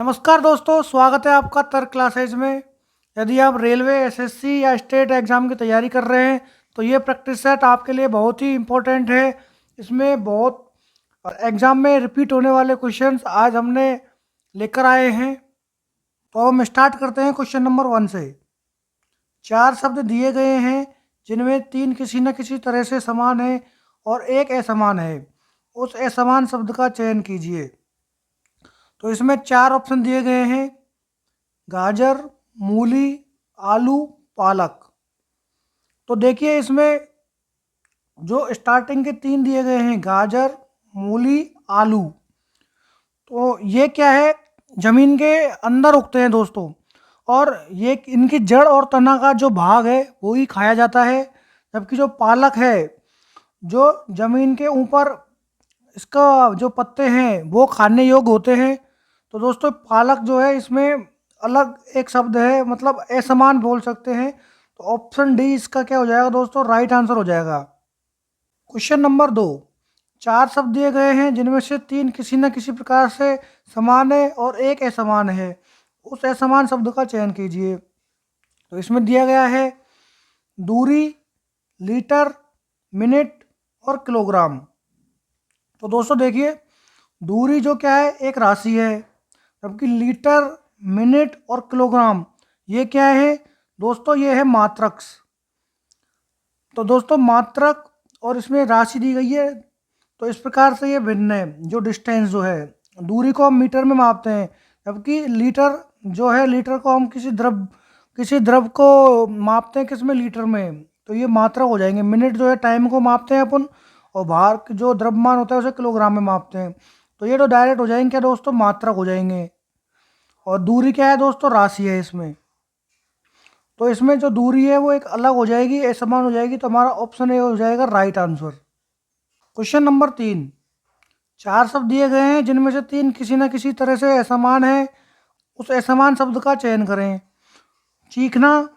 नमस्कार दोस्तों, स्वागत है आपका तर्क क्लासेज में। यदि आप रेलवे, एसएससी या स्टेट एग्ज़ाम की तैयारी कर रहे हैं तो ये प्रैक्टिस सेट आपके लिए बहुत ही इम्पोर्टेंट है। इसमें बहुत एग्ज़ाम में रिपीट होने वाले क्वेश्चंस आज हमने लेकर आए हैं। तो हम स्टार्ट करते हैं क्वेश्चन नंबर 1 से। 4 शब्द दिए गए हैं जिनमें 3 किसी न किसी तरह से समान है और एक असमान है। उस असमान शब्द का चयन कीजिए। तो इसमें 4 ऑप्शन दिए गए हैं: गाजर, मूली, आलू, पालक। तो देखिए, इसमें जो स्टार्टिंग के 3 दिए गए हैं, गाजर, मूली, आलू, तो ये क्या है, जमीन के अंदर उगते हैं दोस्तों। और ये इनकी जड़ और तना का जो भाग है वो ही खाया जाता है। जबकि जो पालक है, जो जमीन के ऊपर इसका जो पत्ते हैं वो खाने योग्य होते हैं। तो दोस्तों, पालक जो है इसमें अलग एक शब्द है, मतलब असमान बोल सकते हैं। तो ऑप्शन डी इसका क्या हो जाएगा दोस्तों, राइट आंसर हो जाएगा। Question number 2। 4 शब्द दिए गए हैं जिनमें से 3 किसी न किसी प्रकार से समान है और एक असमान है। उस असमान शब्द का चयन कीजिए। तो इसमें दिया गया है दूरी, लीटर, मिनट और किलोग्राम। तो दोस्तों देखिए, दूरी जो क्या है, एक राशि है। जबकि लीटर, मिनट और किलोग्राम ये क्या है दोस्तों, ये है मात्रक। तो दोस्तों, मात्रक और इसमें राशि दी गई है, तो इस प्रकार से ये भिन्न है। जो डिस्टेंस जो है, दूरी को हम मीटर में मापते हैं, जबकि लीटर जो है, लीटर को हम किसी द्रव को मापते हैं किस में, लीटर में। तो ये मात्रक हो जाएंगे। मिनट जो है टाइम को मापते हैं अपन, और भार जो द्रव्यमान होता है उसे किलोग्राम में मापते हैं। तो ये तो डायरेक्ट हो जाएंगे क्या दोस्तों, मात्रक हो जाएंगे। और दूरी क्या है दोस्तों, राशि है इसमें। तो इसमें जो दूरी है वो एक अलग हो जाएगी, असमान हो जाएगी। तो हमारा ऑप्शन ए हो जाएगा राइट आंसर। Question number 3। 4 शब्द दिए गए हैं जिनमें से 3 किसी न किसी तरह से असमान है। उस असमान शब्द का चयन करें। चीखना,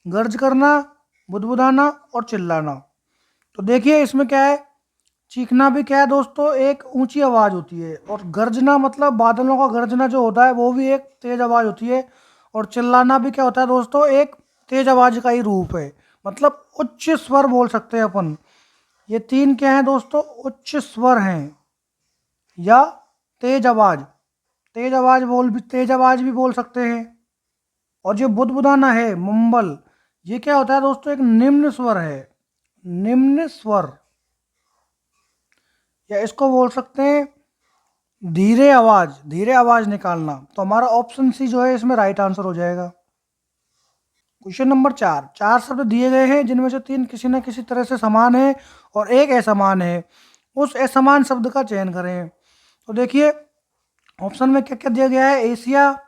गर्ज करना, बुदबुदाना और चिल्लाना। तो देखिए, इसमें क्या है, चीखना भी क्या है दोस्तों, एक ऊंची आवाज़ होती है। और गर्जना मतलब बादलों का गर्जना जो होता है वो भी एक तेज आवाज़ होती है। और चिल्लाना भी क्या होता है दोस्तों, एक तेज आवाज़ का ही रूप है। मतलब उच्च स्वर बोल सकते हैं अपन। ये 3 क्या हैं दोस्तों, उच्च स्वर हैं या तेज आवाज़। तेज आवाज़ भी बोल सकते हैं। और जो बुदबुदाना है, मुंबल, ये क्या होता है दोस्तों, एक निम्न स्वर है। निम्न स्वर, या इसको बोल सकते हैं धीरे आवाज निकालना। तो हमारा ऑप्शन सी जो है इसमें राइट आंसर हो जाएगा। Question number 4। 4 शब्द दिए गए हैं जिनमें से 3 किसी न किसी तरह से समान है और एक असमान है। उस असमान शब्द का चयन करें। तो देखिए, ऑप्शन में क्या क्या दिया गया है: एशिया,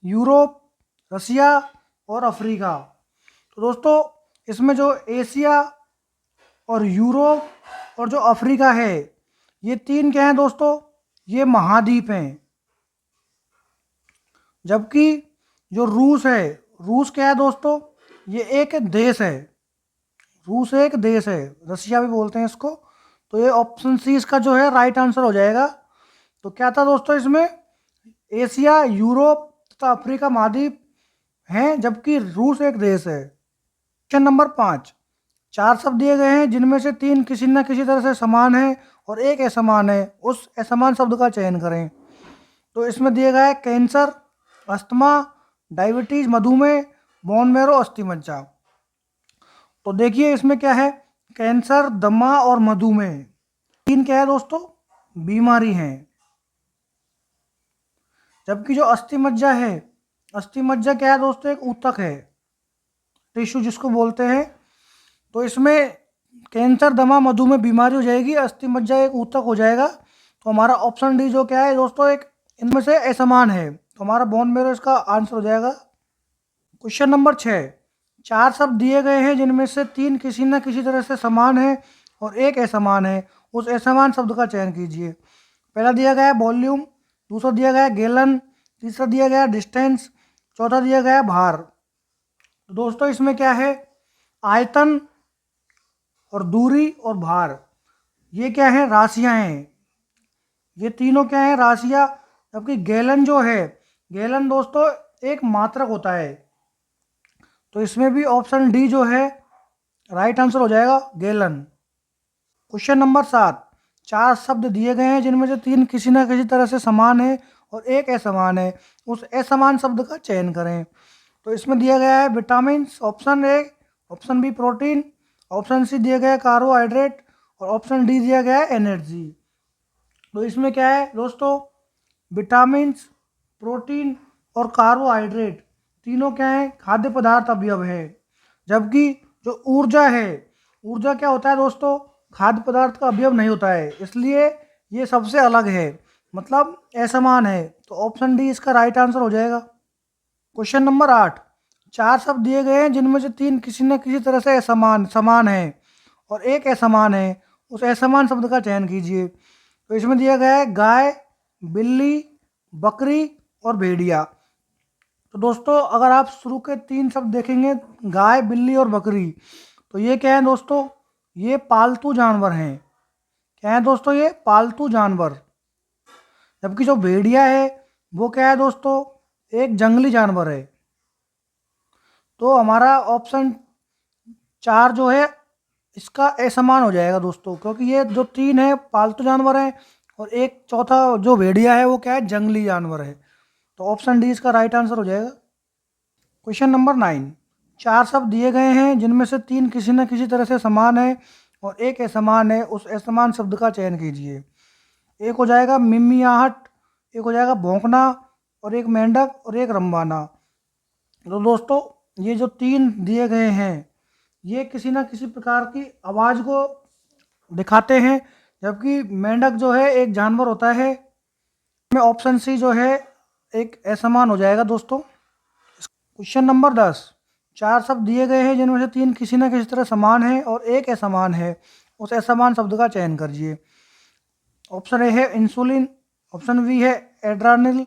यूरोप, रसिया और अफ्रीका। तो दोस्तों, इसमें जो एशिया और यूरोप और जो अफ्रीका है, ये 3 क्या हैं दोस्तों, ये महाद्वीप हैं। जबकि जो रूस है, रूस क्या है दोस्तों, ये एक देश है। रूस एक देश है, रसिया भी बोलते हैं इसको। तो ये ऑप्शन सी इसका जो है राइट आंसर हो जाएगा। तो क्या था दोस्तों, इसमें एशिया, यूरोप तथा अफ्रीका महाद्वीप हैं, जबकि रूस एक देश है। Question number 5। 4 शब्द दिए गए हैं जिनमें से 3 किसी न किसी तरह से समान है और एक असमान है। उस असमान शब्द का चयन करें। तो इसमें दिया गया है कैंसर, अस्थमा, डायबिटीज, मधुमेह, बोन मैरो, अस्थि मज्जा। तो देखिए, इसमें क्या है, कैंसर, दमा और मधुमेह, 3 क्या है दोस्तों, बीमारी हैं। जबकि जो अस्थि मज्जा है, अस्थि मज्जा क्या है दोस्तों, एक ऊतक है, टिश्यू जिसको बोलते हैं। तो इसमें कैंसर, दमा, मधुमेह बीमारी हो जाएगी, अस्थि मज्जा एक ऊतक हो जाएगा। तो हमारा ऑप्शन डी जो क्या है दोस्तों, एक इनमें से असमान है। तो हमारा बोन मैरो इसका आंसर हो जाएगा। Question number 6। 4 शब्द दिए गए हैं जिनमें से 3 किसी न किसी तरह से समान है और एक असमान है। उस असमान शब्द का चयन कीजिए। पहला दिया गया है वॉल्यूम, दूसरा दिया गया है गैलन, तीसरा दिया गया है डिस्टेंस, चौथा दिया गया है भार। तो दोस्तों, इसमें क्या है, आयतन और दूरी और भार, ये क्या है, राशियां हैं। ये तीनों क्या है, राशियां। जबकि गैलन जो है गैलन दोस्तों एक मात्रक होता है, तो इसमें भी ऑप्शन डी जो है राइट आंसर हो जाएगा, गैलन। क्वेश्चन नंबर 7, 4 शब्द दिए गए हैं जिनमें से 3 किसी न किसी तरह से समान है और एक असमान है, उस असमान शब्द का चयन करें। तो इसमें दिया गया है vitamin, option A, option B protein, option C दिया गया है कार्बोहाइड्रेट और ऑप्शन डी दिया गया है एनर्जी। तो इसमें क्या है दोस्तों, विटामिन, प्रोटीन और कार्बोहाइड्रेट तीनों क्या है, खाद्य पदार्थ अवयव है। जबकि जो ऊर्जा है, ऊर्जा क्या होता है दोस्तों, खाद्य पदार्थ का अवयव नहीं होता है, इसलिए ये सबसे अलग है, मतलब असमान है। तो ऑप्शन डी इसका राइट आंसर हो जाएगा। क्वेश्चन नंबर 8, 4 शब्द दिए गए हैं जिनमें से 3 किसी न किसी तरह से समान है और एक असमान है, उस असमान शब्द का चयन कीजिए। तो इसमें दिया गया है गाय, बिल्ली, बकरी और भेड़िया। तो दोस्तों अगर आप शुरू के 3 शब्द देखेंगे, गाय, बिल्ली और बकरी, तो ये क्या है दोस्तों, ये पालतू जानवर हैं। क्या है दोस्तों, ये पालतू जानवर। जबकि जो भेड़िया है वो क्या है दोस्तों, एक जंगली जानवर है। तो हमारा ऑप्शन 4 जो है इसका असमान हो जाएगा दोस्तों, क्योंकि ये जो 3 है पालतू जानवर हैं और एक चौथा जो भेड़िया है वो क्या है, जंगली जानवर है। तो ऑप्शन डी इसका राइट आंसर हो जाएगा। क्वेश्चन नंबर 9, 4 शब्द दिए गए हैं जिनमें से 3 किसी न किसी तरह से समान है और एक असमान है, उस असमान शब्द का चयन कीजिए। एक हो जाएगा मिमियाहट, एक हो जाएगा भौंकना और एक मेंढक और एक रंबाना। तो दोस्तों ये जो 3 दिए गए हैं ये किसी ना किसी प्रकार की आवाज़ को दिखाते हैं, जबकि मेंढक जो है एक जानवर होता है। में ऑप्शन सी जो है एक असमान हो जाएगा दोस्तों। क्वेश्चन नंबर 10, 4 शब्द दिए गए हैं जिनमें से 3 किसी न किसी तरह समान है और एक असमान है, उस असमान शब्द का चयन करिए। ऑप्शन ए है इंसुलिन, ऑप्शन बी है एड्रानल,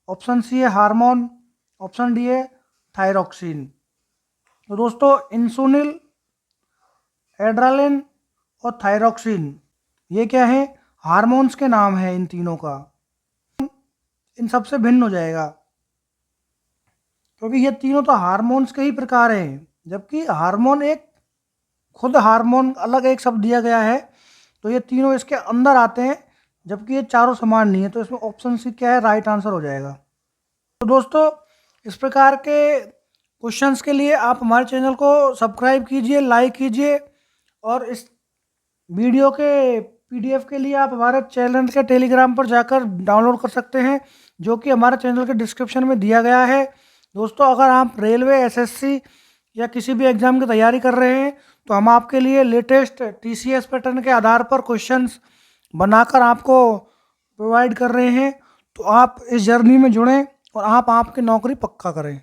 ऑप्शन सी है हार्मोन, ऑप्शन डी है थायरॉक्सिन। तो दोस्तों इंसुलिन, एड्रालिन और थायरॉक्सिन ये क्या है, हार्मोन्स के नाम है इन तीनों का। इन सबसे भिन्न हो जाएगा क्योंकि ये तीनों तो हार्मोन्स के ही प्रकार हैं, जबकि हार्मोन एक खुद हार्मोन अलग एक शब्द दिया गया है, तो ये तीनों इसके अंदर आते हैं, जबकि ये चारों समान नहीं है। तो इसमें ऑप्शन सी क्या है, राइट आंसर हो जाएगा। तो दोस्तों इस प्रकार के क्वेश्चंस के लिए आप हमारे चैनल को सब्सक्राइब कीजिए, लाइक कीजिए और इस वीडियो के पीडीएफ के लिए आप हमारे चैनल के टेलीग्राम पर जाकर डाउनलोड कर सकते हैं, जो कि हमारे चैनल के डिस्क्रिप्शन में दिया गया है। दोस्तों अगर आप रेलवे, एसएससी या किसी भी एग्ज़ाम की तैयारी कर रहे हैं तो हम आपके लिए लेटेस्ट टीसीएस पैटर्न के आधार पर क्वेश्चंस बनाकर आपको प्रोवाइड कर रहे हैं। तो आप इस जर्नी में जुड़ें और आप आपकी नौकरी पक्का करें।